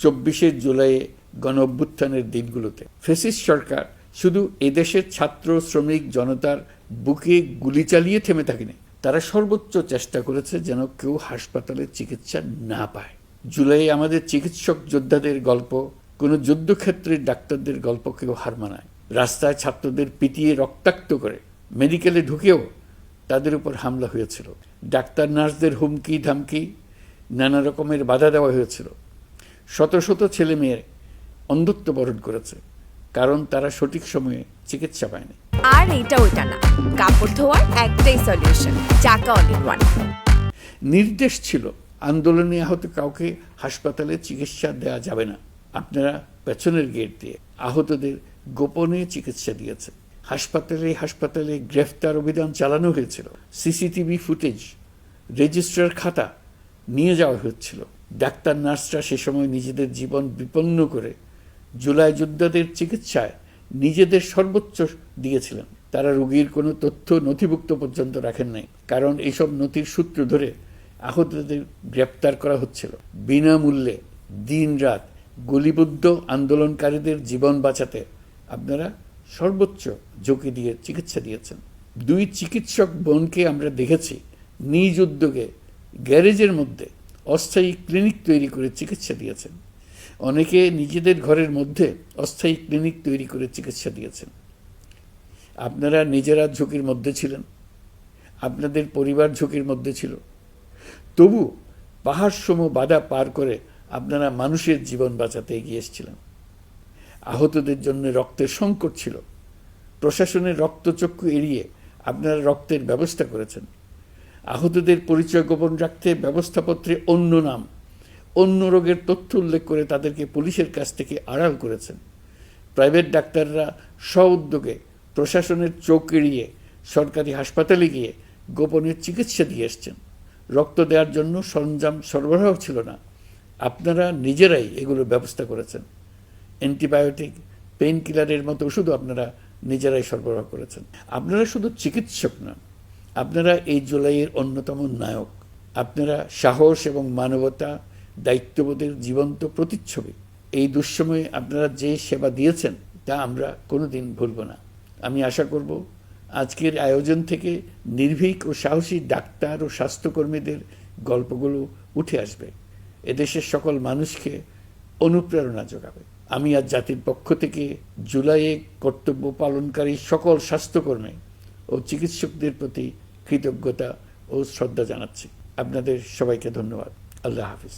24শে জুলাই গণ অভ্যুত্থানের দিনগুলোতে ফ্যাসিস্ট সরকার শুধু এদেশের ছাত্র শ্রমিক জনতার বুকে গুলি চালিয়ে থেমে থাকেনি, তারা সর্বোচ্চ চেষ্টা করেছে যেন কেউ হাসপাতালে চিকিৎসা না পায়। জুলাই আমাদের চিকিৎসক যোদ্ধাদের গল্প, কোনো যুদ্ধক্ষেত্রের ডাক্তারদের গল্প কেউ হার মানায়। রাস্তায় ছাত্রদের পিটিয়ে রক্তাক্ত করে মেডিকেলে ঢুকেও তাদের উপর হামলা হয়েছিল। ডাক্তার নার্সদের হুমকি ধামকি, নানা রকমের বাধা দেওয়া হয়েছিল। শত শত ছেলে মেয়ে অন্ধত্ব বরণ করেছে, কারণ তারা সঠিক সময়ে চিকিৎসা পায়নি। আর এটা ওইটা না, কাপড় ধোয়ার একটাই সলিউশন, চাকা অল ইন ওয়ান। নির্দেশ ছিল আন্দোলনে আহত কাউকে হাসপাতালে চিকিৎসা দেওয়া যাবে না। আপনারা পেছনের গেট দিয়ে আহতদের গোপনে চিকিৎসা দিয়েছে। হাসপাতালে গ্রেফতার অভিযান চালানো হয়েছিল। সিসিটিভি ফুটেজ, রেজিস্ট্রার খাতা নিয়ে যাওয়া হচ্ছিল। ডাক্তার নার্সরা সে সময় নিজেদের জীবন বিপন্ন করে জুলাই যোদ্ধাদের চিকিৎসায় নিজেদের সর্বোচ্চ দিয়েছিলেন। তারা রোগীর কোনো তথ্য নথিভুক্ত পর্যন্ত রাখেন নাই, কারণ এইসব নথির সূত্র ধরে আহতদের গ্রেপ্তার করা হচ্ছিল। বিনামূল্যে দিনরাত গুলিবদ্ধ আন্দোলনকারীদের জীবন বাঁচাতে আপনারা সর্বোচ্চ ঝুঁকি দিয়ে চিকিৎসা দিয়েছেন। 2 চিকিৎসক বোনকে আমরা দেখেছি নিজ উদ্যোগে গ্যারেজের মধ্যে অস্থায়ী ক্লিনিক তৈরি করে চিকিৎসা দিয়েছেন। অনেকে নিজেদের ঘরের মধ্যে অস্থায়ী ক্লিনিক তৈরি করে চিকিৎসা দিয়েছেন। আপনারা নিজেরা ঝুঁকির মধ্যে ছিলেন, আপনাদের পরিবার ঝুঁকির মধ্যে ছিল, তবু পাহাড়সম বাধা পার করে আপনারা মানুষের জীবন বাঁচাতে এগিয়ে এসেছিলেন। আহতদের জন্য রক্তের সংকট ছিল, প্রশাসনের রক্তচক্ষু এড়িয়ে আপনারা রক্তের ব্যবস্থা করেছেন। আহতদের পরিচয় গোপন রাখতে ব্যবস্থাপত্রে অন্য নাম, অন্য রোগের তথ্য উল্লেখ করে তাদেরকে পুলিশের কাছ থেকে আড়াল করেছেন। প্রাইভেট ডাক্তাররা স্ব-উদ্যোগে প্রশাসনের চোখ এড়িয়ে সরকারি হাসপাতালে গিয়ে গোপনে চিকিৎসা দিয়ে এসছেন। রক্ত দেওয়ার জন্য সরঞ্জাম সরবরাহ ছিল না, আপনারা নিজেরাই এগুলোর ব্যবস্থা করেছেন। অ্যান্টিবায়োটিক, পেইন কিলারের মতো ওষুধও আপনারা নিজেরাই সরবরাহ করেছেন। আপনারা শুধু চিকিৎসক নন, আপনারা এই জুলাইয়ের অন্যতম নায়ক। আপনারা সাহস এবং মানবতা, দায়িত্ববোধের জীবন্ত প্রতিচ্ছবি। এই দুঃসময়ে আপনারা যে সেবা দিয়েছেন তা আমরা কোনোদিন ভুলব না। আমি আশা করব আজকের আয়োজন থেকে নির্ভীক ও সাহসী ডাক্তার ও স্বাস্থ্যকর্মীদের গল্পগুলো উঠে আসবে, এদেশের সকল মানুষকে অনুপ্রেরণা যোগাবে। আমি আজ জাতির পক্ষ থেকে জুলাইয়ে কর্তব্য পালনকারী সকল স্বাস্থ্যকর্মী ও চিকিৎসকদের প্রতি কৃতজ্ঞতা ও শ্রদ্ধা জানাচ্ছি। আপনাদের সবাইকে ধন্যবাদ। আল্লাহ হাফিজ।